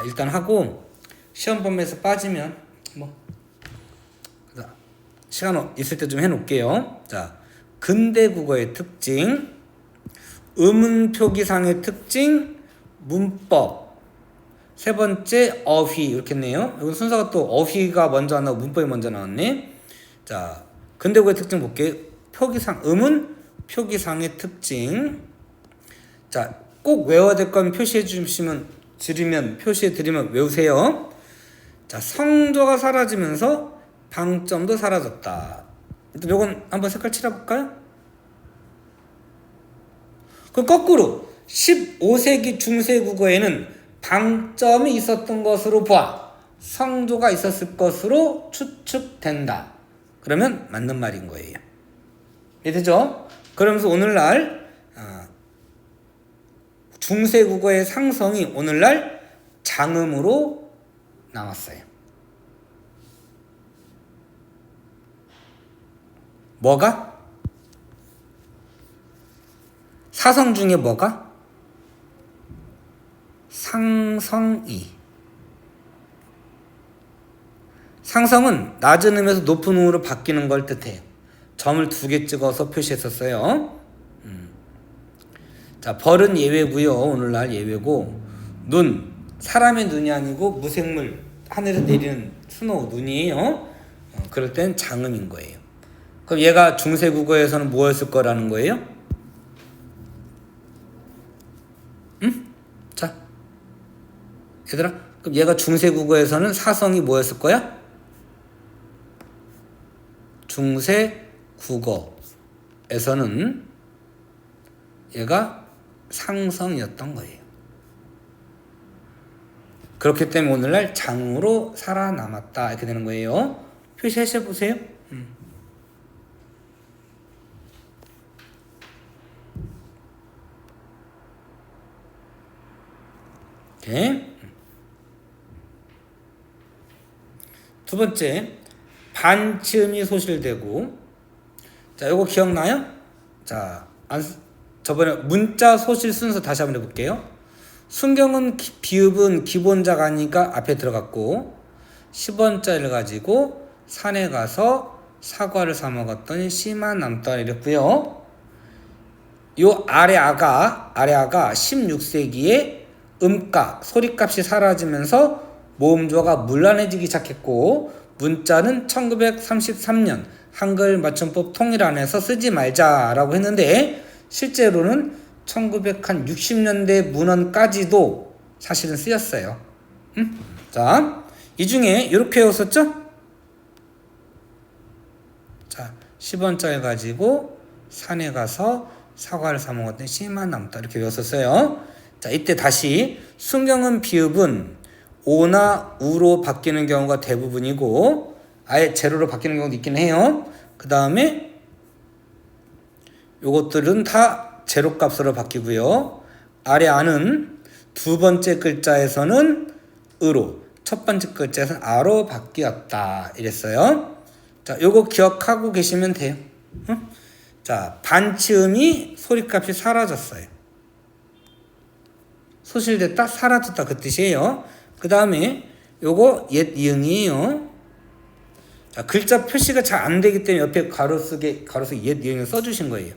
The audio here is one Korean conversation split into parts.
일단 하고 시험 범위에서 빠지면 뭐 시간 있을 때 좀 해놓을게요. 자, 근대 국어의 특징, 음운 표기상의 특징, 문법. 세 번째 어휘 이렇게 했네요. 여기 순서가 또 어휘가 먼저 안 나오고 문법이 먼저 나왔네. 자, 근대 국어의 특징 볼게요. 표기상, 음운 표기상의 특징. 자, 꼭 외워야 될 건 표시해 주시면 표시해 드리면 외우세요. 자, 성조가 사라지면서 방점도 사라졌다. 일단 요건 한번 색깔 칠해볼까요? 그럼 거꾸로 15세기 중세 국어에는 방점이 있었던 것으로 보아 성조가 있었을 것으로 추측된다. 그러면 맞는 말인 거예요. 이해되죠? 그러면서 오늘날 중세 국어의 상성이 오늘날 장음으로 나왔어요. 뭐가? 사성 중에 뭐가? 상성이. 상성은 낮은 음에서 높은 음으로 바뀌는 걸 뜻해요. 점을 2개 찍어서 표시했었어요. 자, 벌은 예외고요. 오늘날 예외고, 눈, 사람의 눈이 아니고 무생물, 하늘에서 내리는 스노우, 눈이에요. 그럴 땐 장음인 거예요. 그럼 얘가 중세 국어에서는 뭐였을 거라는 거예요? 자, 얘들아, 그럼 얘가 중세 국어에서는 사성이 뭐였을 거야? 중세 국어에서는 얘가 상성이었던 거예요. 그렇기 때문에 오늘날 장으로 살아남았다 이렇게 되는 거예요. 표시해 보세요. 오케이. 두 번째, 반치음이 소실되고. 자, 요거 기억나요? 자, 저번에 문자 소실 순서 다시 한번 해볼게요. 순경은 비읍은 기본자가 아니니까 앞에 들어갔고, 10원짜리를 가지고 산에 가서 사과를 사 먹었더니 씨만 남더라 이랬고요. 요 아래아가 16세기에 음가, 소리값이 사라지면서 모음조가 문란해지기 시작했고, 문자는 1933년 한글 맞춤법 통일안에서 쓰지 말자라고 했는데, 실제로는 1960년대 문헌까지도 사실은 쓰였어요. 자, 이 중에 이렇게 외웠었죠? 자, 10원짜리 가지고 산에 가서 사과를 사 먹었더니 씨만 남다 이렇게 외웠었어요. 자, 이때 다시 순경은 비읍은 오나 우로 바뀌는 경우가 대부분이고, 아예 제로로 바뀌는 경우도 있긴 해요. 그 다음에 요것들은 다 제로 값으로 바뀌고요. 아래 안은 두 번째 글자에서는 으로, 첫 번째 글자에서는 아로 바뀌었다 이랬어요. 자, 요거 기억하고 계시면 돼요. 자, 반치음이 소리값이 사라졌어요. 소실됐다, 사라졌다 그 뜻이에요. 그 다음에 요거 옛 이응이에요. 자, 글자 표시가 잘 안 되기 때문에 옆에 가로쓰 옛 이응을 써주신 거예요.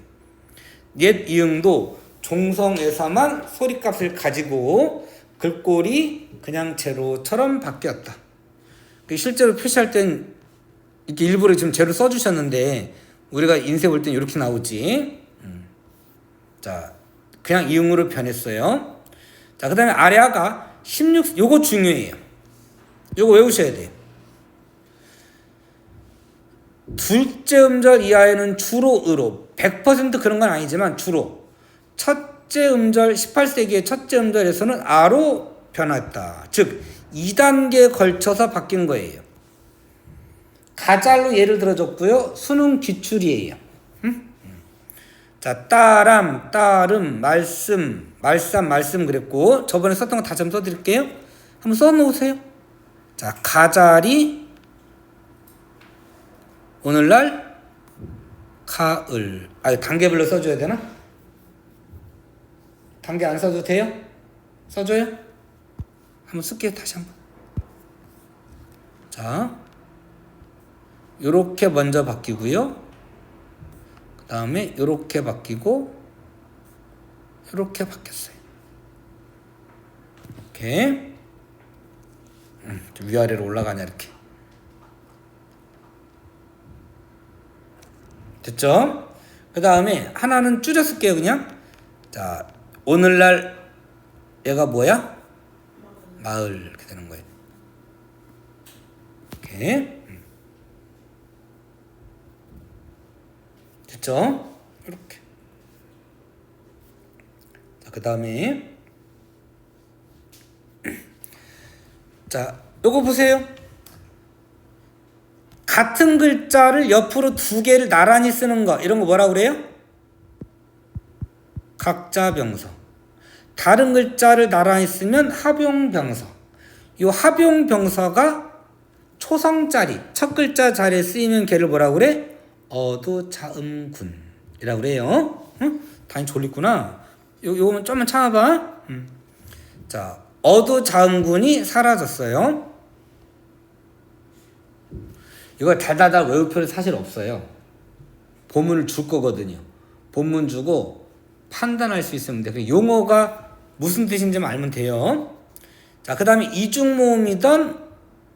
옛 이응도 종성에서만 소리값을 가지고 글꼴이 그냥 제로처럼 바뀌었다. 실제로 표시할 땐 이렇게 일부러 지금 제로 써주셨는데 우리가 인쇄 볼 땐 이렇게 나오지. 자, 그냥 이응으로 변했어요. 자, 그 다음에 아래아가 16, 요거 중요해요. 요거 외우셔야 돼요. 둘째 음절 이하에는 주로 으로, 100% 그런 건 아니지만 주로 첫째 음절, 18세기의 첫째 음절에서는 아로 변했다. 즉 2단계에 걸쳐서 바뀐 거예요. 가잘로 예를 들어줬고요. 수능 기출이에요. 자, 따람, 따름, 말씀, 말씀 그랬고, 저번에 썼던 거 다시 한번 써드릴게요. 한번 써놓으세요. 자, 가잘이 오늘날 가을. 단계별로 써줘야 되나? 단계 안 써도 돼요? 써줘요? 한번 쓸게요. 다시 한번. 자, 요렇게 먼저 바뀌고요. 그 다음에 요렇게 바뀌고 요렇게 바뀌었어요. 이렇게 좀 위아래로 올라가냐 이렇게. 됐죠? 그 다음에 하나는 줄여 쓸게요. 그냥. 자, 오늘날 얘가 뭐야? 마을. 이렇게 되는 거예요. 이렇게. 됐죠? 이렇게. 자, 그 다음에 자, 요거 보세요. 같은 글자를 옆으로 두 개를 나란히 쓰는 거, 이런 거 뭐라고 그래요? 각자병서. 다른 글자를 나란히 쓰면 합용병서. 이 합용병서가 초성자리, 첫 글자 자리에 쓰이면 걔를 뭐라고 그래? 어두자음군이라고 그래요. 응? 당연히 졸리구나. 요거만 좀만 참아봐. 자, 어두자음군이 사라졌어요. 이거 달달달 외울 필요 사실 없어요. 본문을 줄 거거든요. 본문 주고 판단할 수 있으면 돼. 용어가 무슨 뜻인지만 알면 돼요. 자, 그 다음에 이중모음이던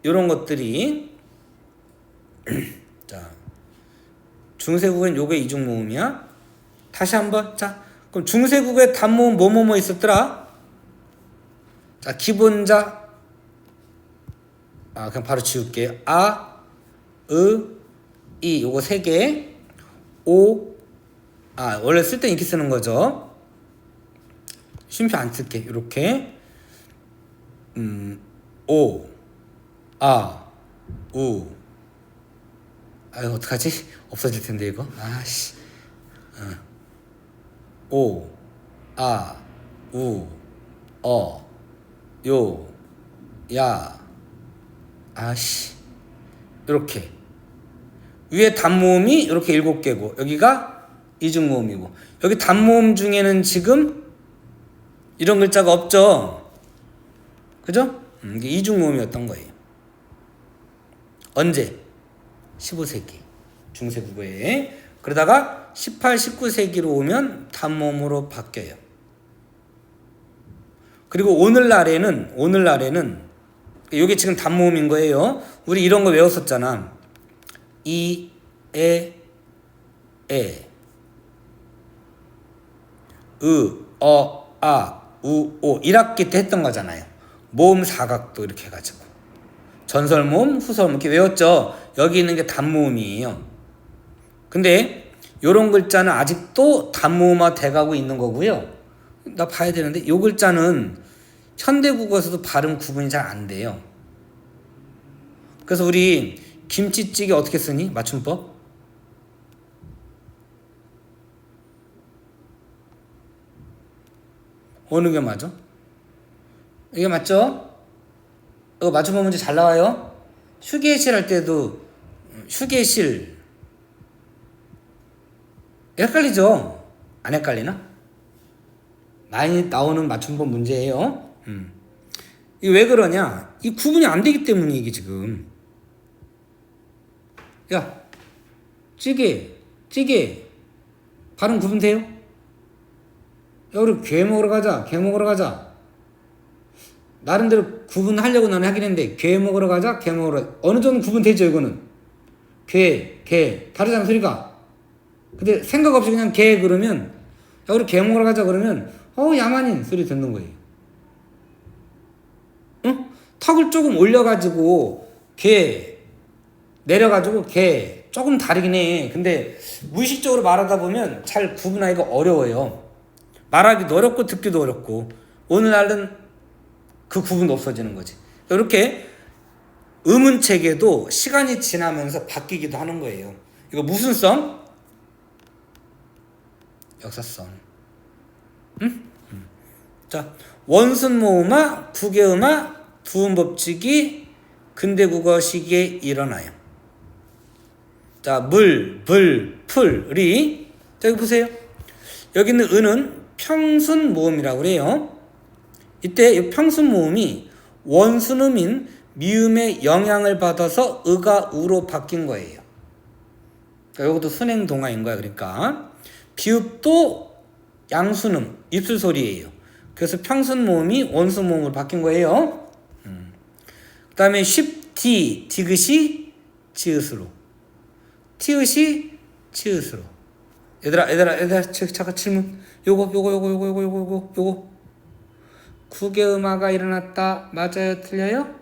이런 것들이 자, 중세국어는 요게 이중모음이야. 다시 한번. 자, 그럼 중세국어의 단모음 뭐뭐뭐 있었더라? 자, 기본자. 그냥 바로 지울게요. 이 요거 세 개. 원래 쓸 땐 이렇게 쓰는 거죠. 쉼표 안 쓸게. 이렇게. 어떡하지? 없어질 텐데 이거. 이렇게. 위에 단모음이 이렇게 7개고 여기가 이중모음이고, 여기 단모음 중에는 지금 이런 글자가 없죠. 그죠? 이게 이중모음이었던 거예요. 언제? 15세기 중세국어에. 그러다가 18, 19세기로 오면 단모음으로 바뀌어요. 그리고 오늘날에는 이게 지금 단모음인 거예요. 우리 이런 거 외웠었잖아. 이, 에, 우, 오 1학기 때 했던 거잖아요. 모음 사각도 이렇게 해가지고 전설모음, 후설모음 이렇게 외웠죠. 여기 있는 게 단모음이에요. 근데 요런 글자는 아직도 단모음화 돼가고 있는 거고요. 나 봐야 되는데 요 글자는 현대국어에서도 발음 구분이 잘 안 돼요. 그래서 우리 김치찌개 어떻게 쓰니? 맞춤법? 어느 게 맞아? 이게 맞죠? 이거 맞춤법 문제 잘 나와요. 휴게실 할 때도 휴게실 헷갈리죠? 안 헷갈리나? 많이 나오는 맞춤법 문제예요. 이게 왜 그러냐? 이 구분이 안 되기 때문에 이게 지금. 야, 찌개 발음 구분돼요? 야, 우리 게 먹으러 가자. 나름대로 구분하려고 나는 하긴 했는데 게 먹으러 가자, 게 먹으러 어느 정도 구분되죠 이거는. 게 다르잖아 소리가. 근데 생각 없이 그냥 게 그러면, 야, 우리 게 먹으러 가자 그러면 야만인 소리 듣는 거예요. 응? 턱을 조금 올려가지고 게 내려가지고 게 조금 다르긴 해. 근데 무의식적으로 말하다 보면 잘 구분하기가 어려워요. 말하기도 어렵고 듣기도 어렵고. 오늘날은 그 구분도 없어지는 거지. 이렇게 음운체계도 시간이 지나면서 바뀌기도 하는 거예요. 이거 무슨 성? 역사성. 응? 자, 원순모음화, 구개음화, 두음법칙이 근대국어시기에 일어나요. 자, 물, 불, 풀, 리. 자, 여기 보세요. 여기 있는 은은 평순모음이라고 그래요. 이때 이 평순모음이 원순음인 미음의 영향을 받아서 의가 우로 바뀐 거예요. 그러니까 이것도 순행 동화인 거야. 그러니까 비읍도 양순음 입술 소리예요. 그래서 평순 모음이 원순 모음으로 바뀐 거예요. 그 다음에 쉽디 디귿이 지읒으로, 티읒이 치읒으로. 얘들아 잠깐 질문. 요거 구개음화가 일어났다. 맞아요? 틀려요?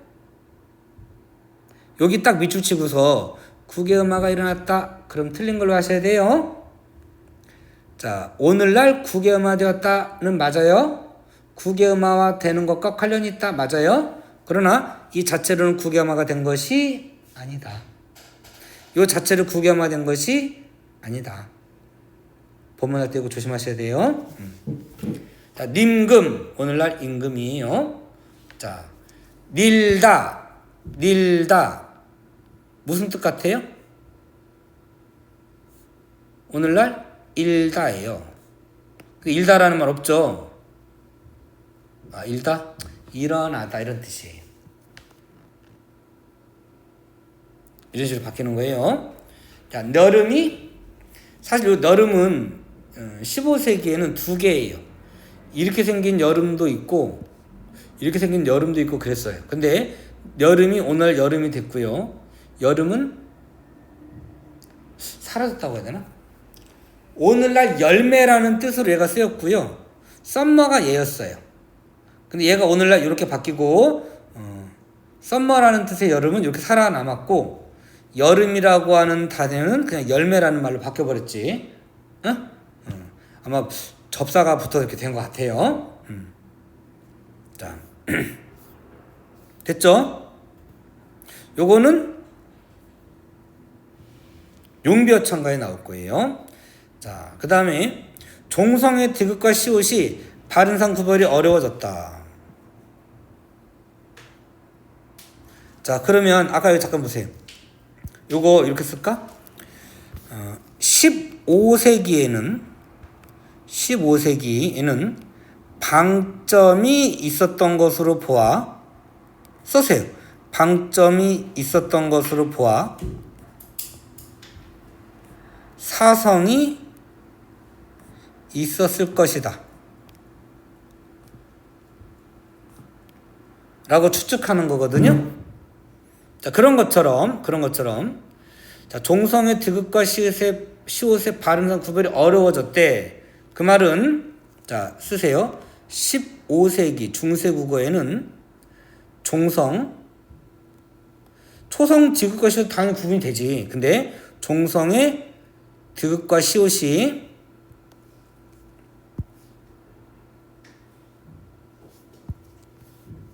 여기 딱 밑줄 치고서 구개음화가 일어났다. 그럼 틀린 걸로 하셔야 돼요. 자, 오늘날 구개음화 되었다는 맞아요. 구개음화와 되는 것과 관련이 있다. 맞아요. 그러나 이 자체로는 구개음화가 된 것이 아니다. 이 자체로 구개음화 된 것이 아니다. 본문할 때 이거 조심하셔야 돼요. 자, 님금, 오늘날 임금이에요. 자, 닐다 무슨 뜻 같아요? 오늘날 일다예요. 일다라는 말 없죠? 아, 일다? 일어나다 이런 뜻이에요. 이런 식으로 바뀌는 거예요. 자, 너름이, 사실 이 너름은 15세기에는 두 개예요. 이렇게 생긴 여름도 있고 이렇게 생긴 여름도 있고 그랬어요. 근데 여름이 오늘 여름이 됐고요. 여름은 사라졌다고 해야 되나? 오늘날 열매라는 뜻으로 얘가 쓰였고요. 썸머가 얘였어요. 근데 얘가 오늘날 이렇게 바뀌고 썸머라는 뜻의 여름은 이렇게 살아남았고 여름이라고 하는 단어는 그냥 열매라는 말로 바뀌어버렸지. 아마 접사가 붙어 이렇게 된 것 같아요. 자, 됐죠? 요거는 용비어천가에 나올 거예요. 자, 그 다음에 종성의 디귿과 시옷이 발음상 구별이 어려워졌다. 자, 그러면 아까 여기 잠깐 보세요. 요거 이렇게 쓸까? 15세기에는 방점이 있었던 것으로 보아, 써세요. 방점이 있었던 것으로 보아 사성이 있었을 것이다 라고 추측하는 거거든요. 자, 그런 것처럼 자, 종성의 디귿과 시옷의 발음상 구별이 어려워졌대. 그 말은 자, 쓰세요. 15세기 중세 국어에는 종성, 초성 디귿과 시옷 당연히 구분이 되지. 근데 종성의 디귿과 시옷이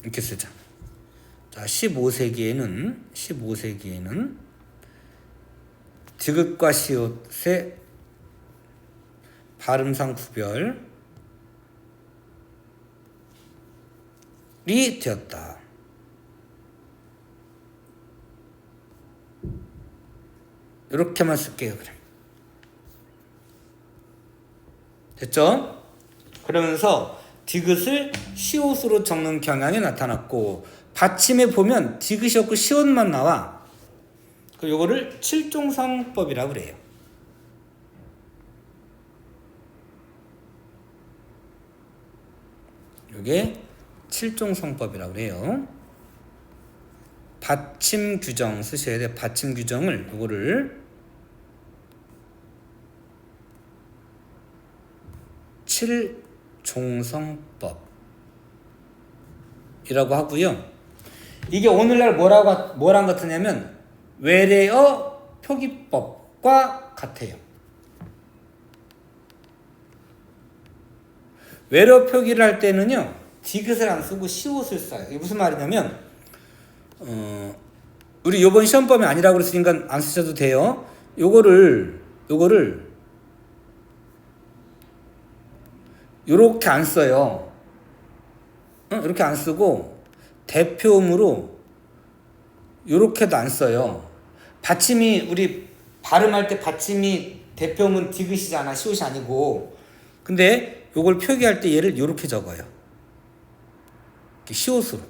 이렇게 쓰자. 자, 15세기에는 디귿과 시옷의 발음상 구별이 되었다. 이렇게만 쓸게요. 그럼 됐죠? 그러면서 디귿을 시옷으로 적는 경향이 나타났고 받침에 보면 디귿이 없고 시옷만 나와. 요거를 칠종성법이라고 그래요. 요게 칠종성법이라고 그래요. 받침 규정 쓰셔야 돼요. 받침 규정을 요거를 칠종성법이라고 하고요. 이게 오늘날 뭐랑 같으냐면 외래어 표기법과 같아요. 외래어 표기를 할 때는요, 디귿을 안 쓰고 시옷을 써요. 이게 무슨 말이냐면, 우리 요번 시험범위 아니라고 그랬으니까 안 쓰셔도 돼요. 요거를 요렇게 안 써요. 이렇게 안 쓰고 대표음으로 요렇게도 안 써요. 받침이 우리 발음할 때 받침이 대표음은 디귿이잖아. 시옷이 아니고. 근데 요걸 표기할 때 얘를 요렇게 적어요. 시옷으로.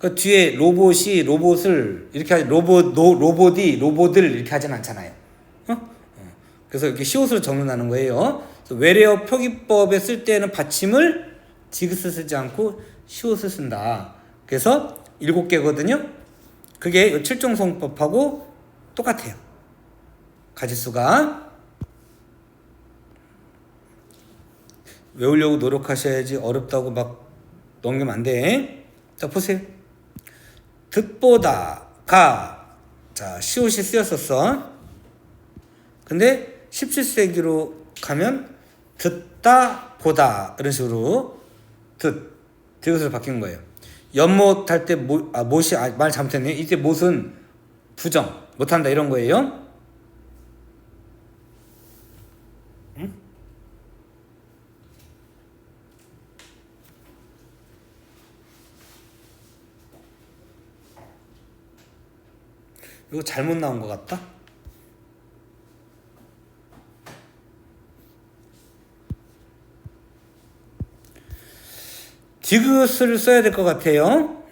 그 뒤에 로봇을 이렇게 하지, 로봇을 이렇게 하진 않잖아요. 그래서 이렇게 시옷으로 정리하는 거예요. 외래어 표기법에 쓸 때는 받침을 디귿을 쓰지 않고 시옷을 쓴다. 그래서 7개거든요. 그게 7종성법하고 똑같아요. 가지수가. 외우려고 노력하셔야지 어렵다고 막 넘기면 안 돼. 자, 보세요. 듣보다 가. 자, 시옷이 쓰였었어. 근데 17세기로 가면 듣다 보다 이런 식으로 디귿으로 바뀐 거예요. 연못 할 때 못이 말 잘못했네. 이때 못은 부정 못한다 이런 거예요. 응? 이거 잘못 나온 것 같다. 디귿을 써야 될 것 같아요.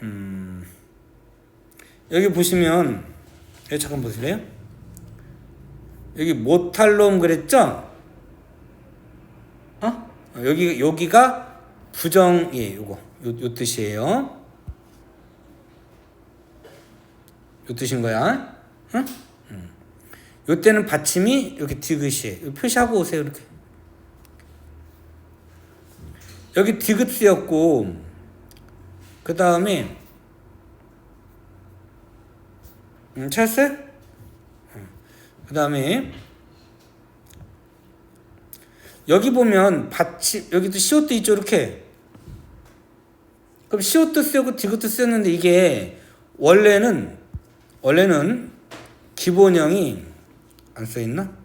여기 보시면 여기 잠깐 보실래요? 여기 못할 놈 그랬죠? 여기가 부정이에요. 요 뜻이에요. 요 뜻인 거야. 응? 요 때는 받침이 이렇게 디귿이에요. 표시하고 오세요. 이렇게. 여기 디귿 쓰였고, 그 다음에 찾았어요? 그 다음에 여기 보면 받침, 여기도 시옷도 있죠. 이렇게. 그럼 시옷도 쓰였고 디귿도 쓰였는데 이게 원래는 기본형이 안 써있나?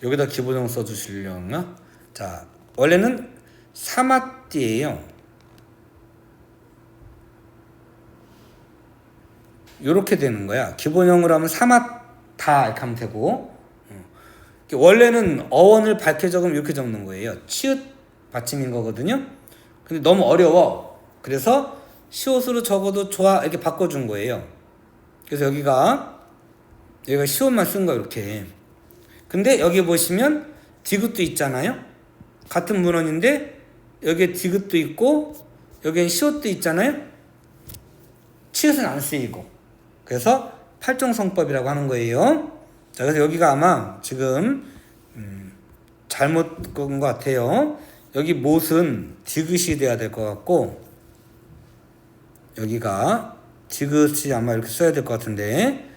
여기다 기본형 써주시려나? 자, 원래는 사마띠예요. 요렇게 되는 거야. 기본형으로 하면 사마다 이렇게 하면 되고, 원래는 어원을 밝게 적으면 이렇게 적는 거예요. 치읓 받침인 거거든요. 근데 너무 어려워. 그래서 시옷으로 적어도 좋아 이렇게 바꿔준 거예요. 그래서 여기가 시옷만 쓴 거예요. 이렇게. 근데 여기 보시면 디귿도 있잖아요. 같은 문헌인데 여기에 디귿도 있고 여기엔 시옷도 있잖아요. 치읓은 안 쓰이고. 그래서 팔종성법이라고 하는 거예요. 자, 그래서 여기가 아마 지금 잘못 건 것 같아요. 여기 못은 디귿이 돼야 될 것 같고 여기가 디귿이 아마 이렇게 써야 될 것 같은데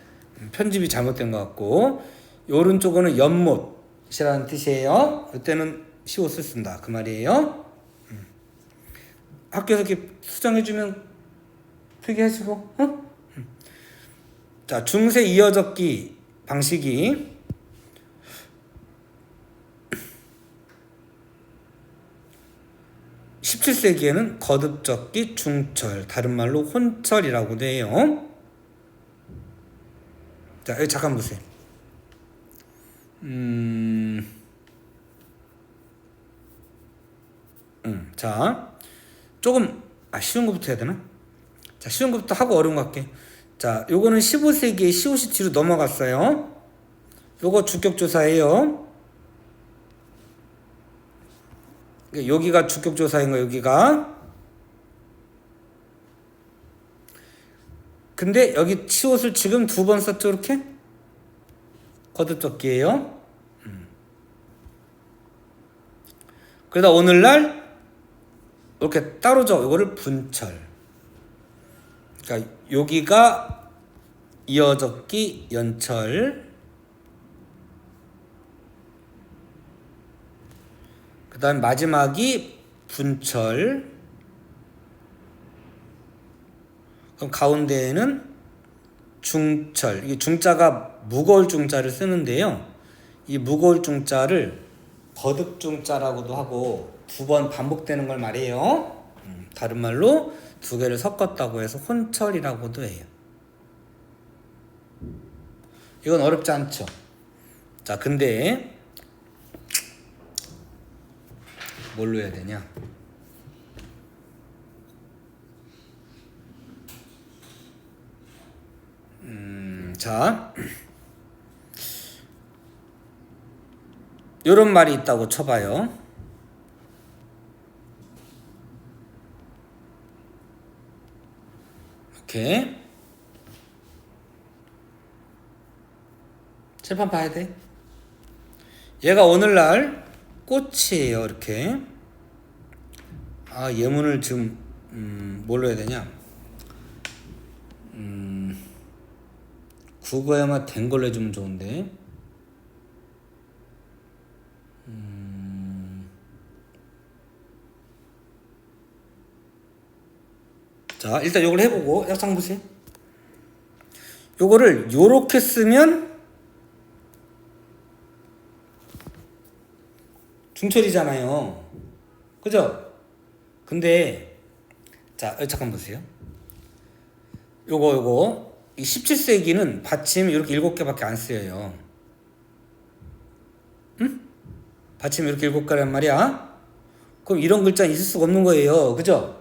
편집이 잘못된 것 같고 오른쪽은 연못이라는 뜻이에요. 이때는 시옷을 쓴다 그 말이에요. 학교에서 이렇게 수정해주면 필기해주고. 자, 중세 이어적기 방식이 (17세기에는) 거듭적기 중철, 다른 말로 혼철이라고도 해요. 자, 여기 잠깐 보세요. 자, 조금 쉬운 것부터 해야 되나? 자, 쉬운 것부터 하고 어려운 거 할게. 자, 요거는 15세기에 시옷이 뒤로 넘어갔어요. 요거 주격조사예요. 여기가 주격조사인 거예요. 여기가. 근데 여기 시옷을 지금 2번 썼죠. 이렇게 거듭적기예요. 그러다 오늘날 이렇게 따로 적어. 이거를 분철. 그러니까 여기가 이어적기 연철. 그 다음 마지막이 분철. 그럼 가운데에는 중철. 이게 중자가 무거울 중자를 쓰는데요. 이 무거울 중자를 거듭중자라고도 하고 2번 반복되는 걸 말해요. 다른 말로 2개를 섞었다고 해서 혼철이라고도 해요. 이건 어렵지 않죠. 자, 근데 뭘로 해야 되냐? 자, 요런 말이 있다고 쳐봐요. 이렇게 칠판 봐야 돼. 얘가 오늘날 꽃이에요. 이렇게. 아, 예문을 지금 뭘로 해야 되냐? 국어에만 된 걸로 해주면 좋은데. 자, 일단 요걸 해보고 약상 보세요. 요거를 요렇게 쓰면 중철이잖아요. 그죠? 근데 자, 잠깐 보세요. 요거 이 17세기는 받침 이렇게 7개밖에 안 쓰여요. 응? 받침 이렇게 7개란 말이야. 그럼 이런 글자는 있을 수가 없는 거예요. 그죠?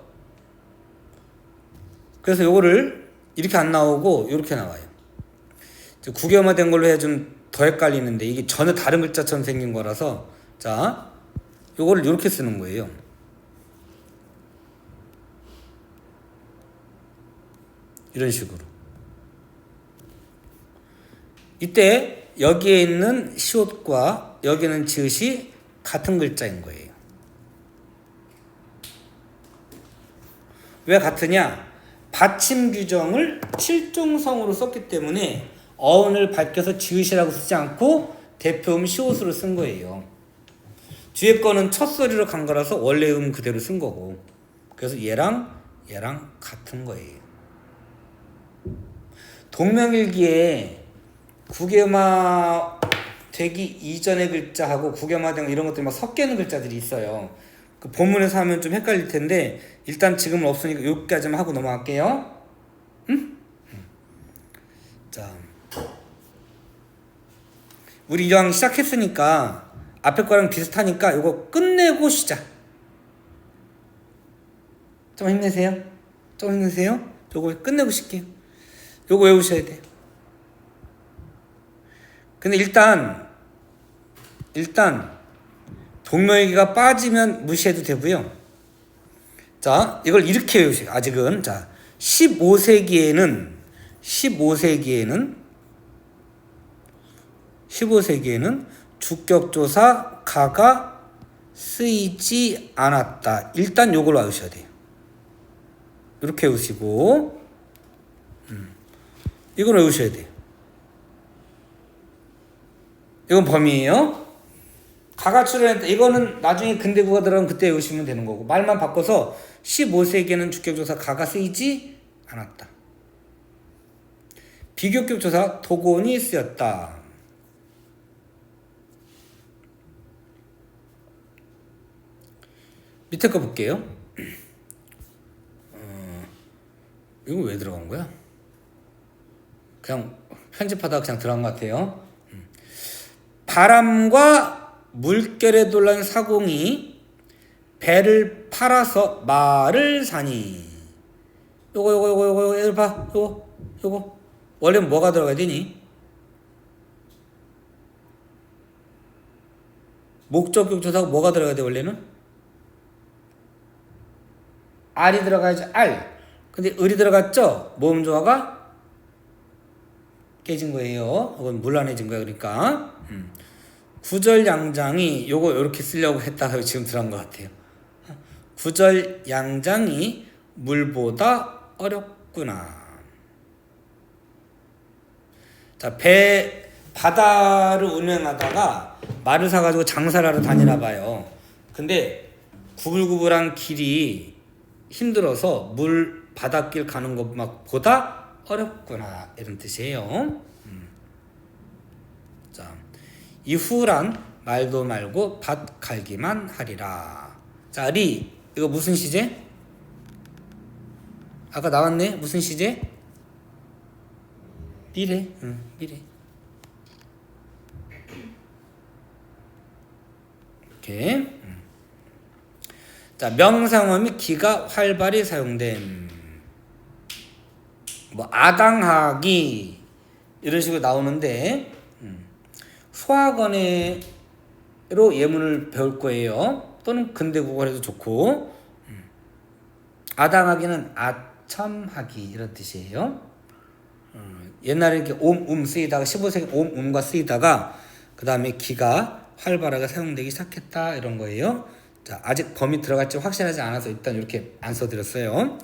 그래서 요거를 이렇게 안 나오고 이렇게 나와요. 국영화된 걸로 해야 좀 더 헷갈리는데 이게 전혀 다른 글자처럼 생긴 거라서 자, 요거를 이렇게 쓰는 거예요. 이런 식으로. 이때 여기에 있는 시옷과 여기는 지읒이 같은 글자인 거예요. 왜 같으냐? 받침 규정을 7중성으로 썼기 때문에 어원을 밝혀서 지읒이라고 쓰지 않고 대표음 시옷으로 쓴 거예요. 뒤에 거는 첫 소리로 간 거라서 원래 음 그대로 쓴 거고. 그래서 얘랑 같은 거예요. 동명일기에 국영화 되기 이전의 글자하고 국영화된 이런 것들이 막 섞여 있는 글자들이 있어요. 그 본문에서 하면 좀 헷갈릴 텐데 일단 지금은 없으니까 여기까지만 하고 넘어갈게요. 응? 자, 우리 이왕 시작했으니까 앞에 거랑 비슷하니까 이거 끝내고 시작. 좀 힘내세요. 요거 끝내고 쉴게요. 요거 외우셔야 돼요. 근데 일단 동명이가 빠지면 무시해도 되고요. 자, 이걸 이렇게 외우세요. 아직은. 자, 15세기에는 주격조사 가가 쓰이지 않았다. 일단 요걸 외우셔야 돼요. 이렇게 외우시고 이걸 외우셔야 돼요. 이건 범위예요. 가가 출현했다. 이거는 나중에 근대구가 들어가면 그때 외우시면 되는 거고 말만 바꿔서 15세기에는 주격조사 가가 쓰이지 않았다. 비교격조사 도곤이 쓰였다. 밑에 거 볼게요. 이거 왜 들어간 거야? 그냥 편집하다가 그냥 들어간 것 같아요. 바람과 물결에 돌란 사공이 배를 팔아서 말을 사니. 요거 봐. 요거 원래 뭐가 들어가야 되니? 목적격 조사가 뭐가 들어가야 돼 원래는? 알이 들어가야지. 알. 근데 을이 들어갔죠? 모음 조화가 깨진 거예요. 이건 물란해진 거야. 그러니까 구절양장이 요거 이렇게 쓰려고 했다가 지금 들어간 것 같아요. 구절양장이 물보다 어렵구나. 자, 바다를 운행하다가 말을 사가지고 장사를 하러 다니나 봐요. 근데 구불구불한 길이 힘들어서 바닷길 가는 것보다 어렵구나 이런 뜻이에요. 자, 이후란 말도 말고 밭 갈기만 하리라. 자, 리 이거 무슨 시제? 아까 나왔네. 무슨 시제? 미래. 미래. 이렇게. 자, 명사형이 기가 활발히 사용됨. 뭐 아당하기 이런 식으로 나오는데 소학원으로 예문을 배울 거예요. 또는 근대국어를 해도 좋고 아당하기는 아첨하기 이런 뜻이에요. 옛날에 이렇게 쓰이다가 15세기 옴과 쓰이다가 그 다음에 기가 활발하게 사용되기 시작했다 이런 거예요. 자, 아직 범위 들어갈지 확실하지 않아서 일단 이렇게 안 써드렸어요.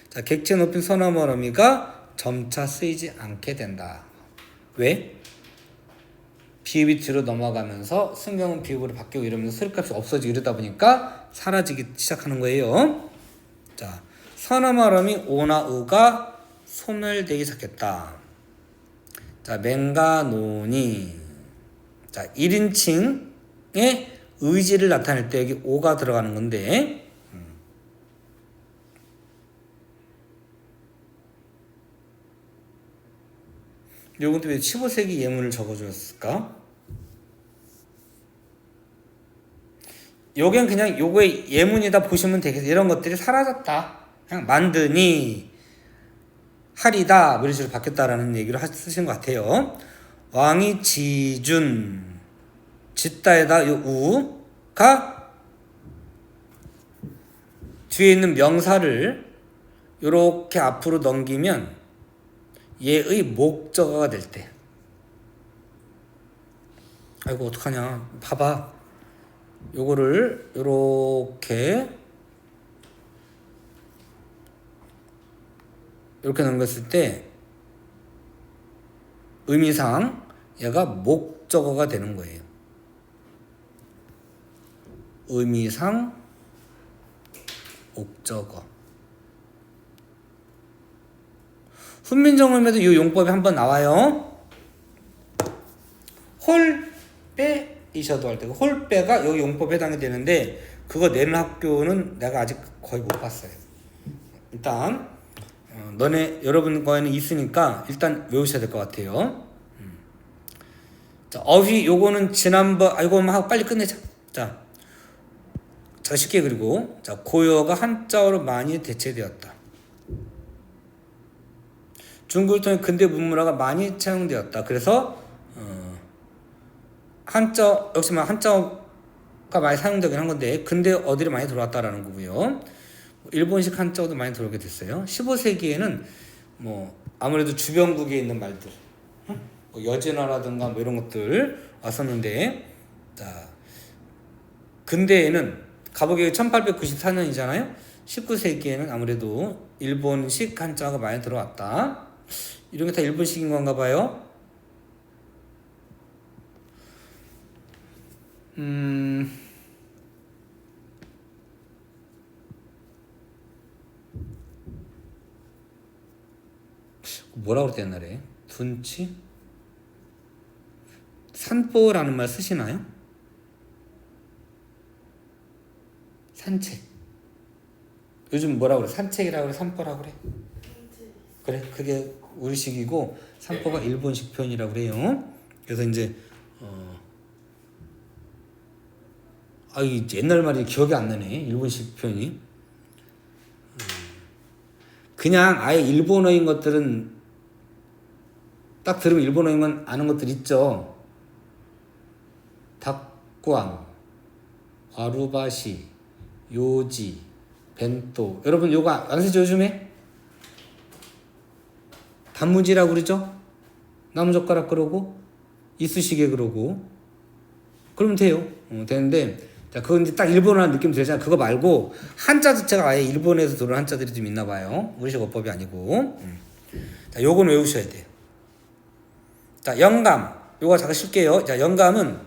자, 객체 높인 서너먼 어미가 점차 쓰이지 않게 된다. 왜? 비읍이 뒤로 넘어가면서 승경은 비읍으로 바뀌고 이러면서 소리값이 없어지고 이러다 보니까 사라지기 시작하는 거예요. 자, 서너먼 어미 오나 우가 소멸되기 시작했다. 자, 맹가노니. 자, 1인칭의 의지를 나타낼 때 여기 오가 들어가는 건데 요건 또 왜 15세기 예문을 적어줬을까? 요겐 그냥 요거의 예문이다 보시면 되겠어요. 이런 것들이 사라졌다. 그냥 만드니 하리다 뭐 이런 식으로 바뀌었다라는 얘기를 쓰신 것 같아요. 왕이 지준 짓다에다 요 우가 뒤에 있는 명사를 요렇게 앞으로 넘기면 얘의 목적어가 될 때. 아이고 어떡하냐. 봐봐. 요거를 요렇게 넘겼을 때 의미상 얘가 목적어가 되는 거예요. 의미상 목적어. 훈민정음에도 이 용법이 한번 나와요. 홀빼이셔도 할 때 홀빼가 여기 용법에 해당이 되는데 그거 내는 학교는 내가 아직 거의 못 봤어요. 일단 여러분 거에는 있으니까 일단 외우셔야 될 것 같아요. 자, 어휘 요거는 지난번 이거만 하고 빨리 끝내자. 자, 쉽게 그리고 자, 고요가 한자어로 많이 대체되었다. 중국을 통해 근대 문문화가 많이 차용되었다. 그래서 한자 역시만 한자어가 많이 사용되긴 한 건데 근대 어디를 많이 들어왔다라는 거고요. 일본식 한자어도 많이 들어오게 됐어요. 15세기에는 뭐 아무래도 주변국에 있는 말들, 뭐 여진어라든가 뭐 이런 것들 왔었는데, 자 근대에는 가보기에 1894년이잖아요. 19세기에는 아무래도 일본식 한자가 많이 들어왔다. 이런 게 다 일본식인 건가 봐요. 뭐라고 그랬대 옛날에? 둔치? 산보라는 말 쓰시나요? 산책. 요즘 뭐라고 그래? 산책이라고 그래? 산보라고 그래? 그래, 그게 우리식이고 산보가 일본식 표현이라고 그래요. 그래서 이제 이 옛날 말이 기억이 안 나네. 일본식 표현이. 그냥 아예 일본어인 것들은 딱 들으면 일본어인 건 아는 것들 있죠. 닭광, 와루바시, 요지, 벤또. 여러분 요거 안 쓰죠 요즘에? 단무지라고 그러죠? 나무젓가락 그러고 이쑤시개 그러고 그러면 돼요. 되는데 자 그건 이제 딱 일본어 느낌 들잖아요. 그거 말고 한자 자체가 아예 일본에서 들어온 한자들이 좀 있나 봐요. 우리식 어법이 아니고. 자 요건 외우셔야 돼요. 자 영감 요거 잠깐 쉴게요. 자 영감은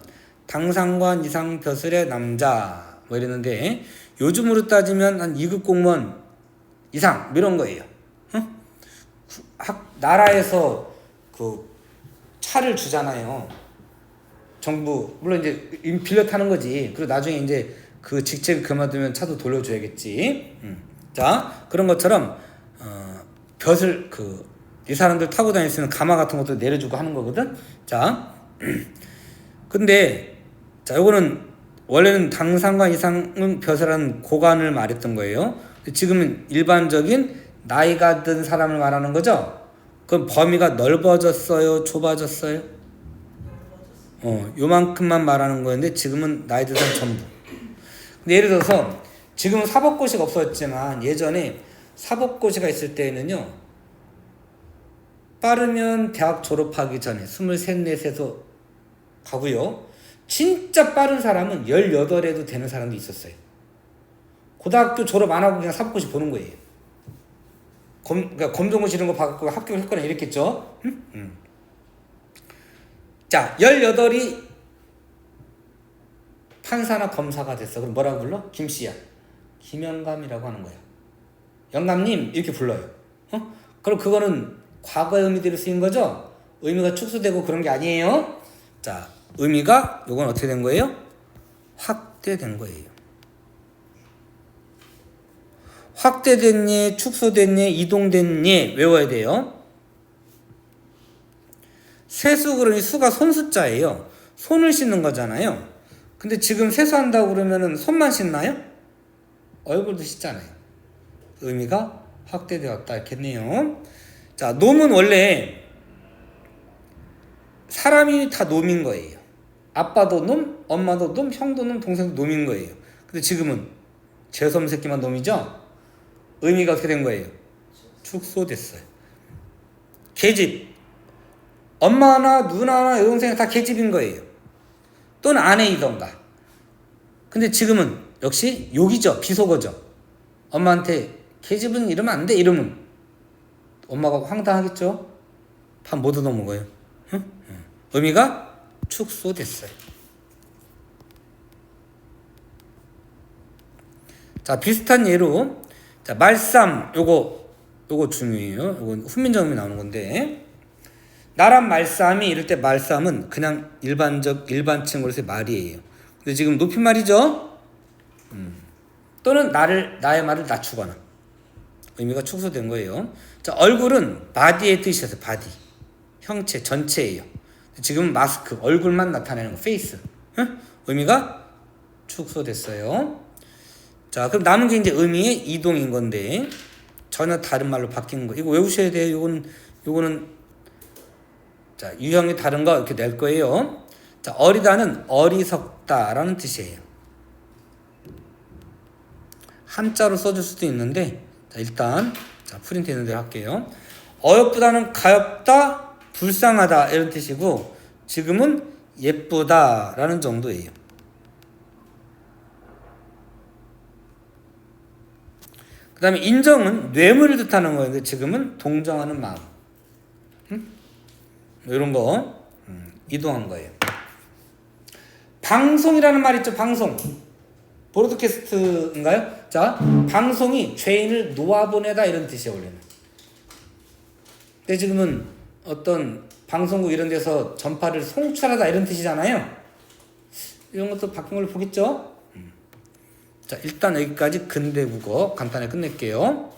당상관 이상 벼슬의 남자 뭐 이랬는데 요즘으로 따지면 한 2급 공무원 이상 뭐 이런 거예요. 나라에서 그 차를 주잖아요. 정부 물론 이제 빌려 타는 거지. 그리고 나중에 이제 그 직책을 그만두면 차도 돌려줘야겠지. 자 그런 것처럼 벼슬 이 사람들 타고 다닐 수 있는 가마 같은 것도 내려주고 하는 거거든. 자 근데 자 요거는 원래는 당상관 이상은 벼슬하는 고관을 말했던 거예요. 지금은 일반적인 나이가 든 사람을 말하는 거죠. 그럼 범위가 넓어졌어요? 좁아졌어요? 요만큼만 말하는 거였는데 지금은 나이 든 사람 전부. 근데 예를 들어서 지금은 사법고시가 없었지만 예전에 사법고시가 있을 때에는요. 빠르면 대학 졸업하기 전에 23, 4에서 가고요. 진짜 빠른 사람은 18에도 되는 사람도 있었어요. 고등학교 졸업 안 하고 그냥 사법고시 보는 거예요. 그러니까 검정고시 이런 거 받고 합격을 했거나 이랬겠죠. 자, 18이 판사나 검사가 됐어. 그럼 뭐라고 불러? 김씨야. 김영감이라고 하는 거야. 영감님 이렇게 불러요. 그럼 그거는 과거의 의미대로 쓰인 거죠? 의미가 축소되고 그런 게 아니에요. 자, 의미가 요건 어떻게 된 거예요? 확대된 거예요. 확대된 예, 축소된 예, 이동된 예 외워야 돼요. 세수 그러니 수가 손수자예요. 손을 씻는 거잖아요. 근데 지금 세수한다고 그러면은 손만 씻나요? 얼굴도 씻잖아요. 의미가 확대되었다 이렇겠네요. 자, 놈은 원래 사람이 다 놈인 거예요. 아빠도 놈, 엄마도 놈, 형도 놈, 동생도 놈인 거예요. 근데 지금은 재수없는 새끼만 놈이죠? 의미가 어떻게 된 거예요? 축소됐어요. 계집. 엄마나 누나나 여동생이 다 계집인 거예요. 또는 아내이던가. 근데 지금은 역시 욕이죠. 비속어죠. 엄마한테 계집은 이러면 안 돼. 이러면 엄마가 황당하겠죠. 밥 못 얻어먹어요. 응? 의미가 축소됐어요. 자, 비슷한 예로 자, 말쌈 요거 중요해요. 요건 훈민정음이 나오는 건데 나란 말쌈이 이럴 때 말쌈은 그냥 일반칭으로서의 말이에요. 근데 지금 높임말이죠. 또는 나의 말을 낮추거나 의미가 축소된 거예요. 자, 얼굴은 바디의 뜻이어서 바디 형체 전체예요. 지금 마스크 얼굴만 나타내는 거 페이스 의미가 축소됐어요. 자, 그럼 남은 게 이제 의미의 이동인 건데 전혀 다른 말로 바뀐 거 이거 외우셔야 돼요. 요거는 자, 유형이 다른 거 이렇게 낼 거예요. 자, 어리다는 어리석다라는 뜻이에요. 한자로 써줄 수도 있는데 자, 일단 자, 프린트 있는 대로 할게요. 어여쁘다는 가엽다, 불쌍하다 이런 뜻이고 지금은 예쁘다라는 정도예요. 그 다음에 인정은 뇌물을 뜻하는 거예요. 지금은 동정하는 마음. 이런 거 이동한 거예요. 방송이라는 말 있죠. 방송. 브로드캐스트인가요? 자, 방송이 죄인을 놓아보내다 이런 뜻이에요. 원래는. 근데 지금은 어떤 방송국 이런 데서 전파를 송출하다 이런 뜻이잖아요. 이런 것도 바뀐 걸로 보겠죠? 자, 일단 여기까지 근대국어 간단하게 끝낼게요.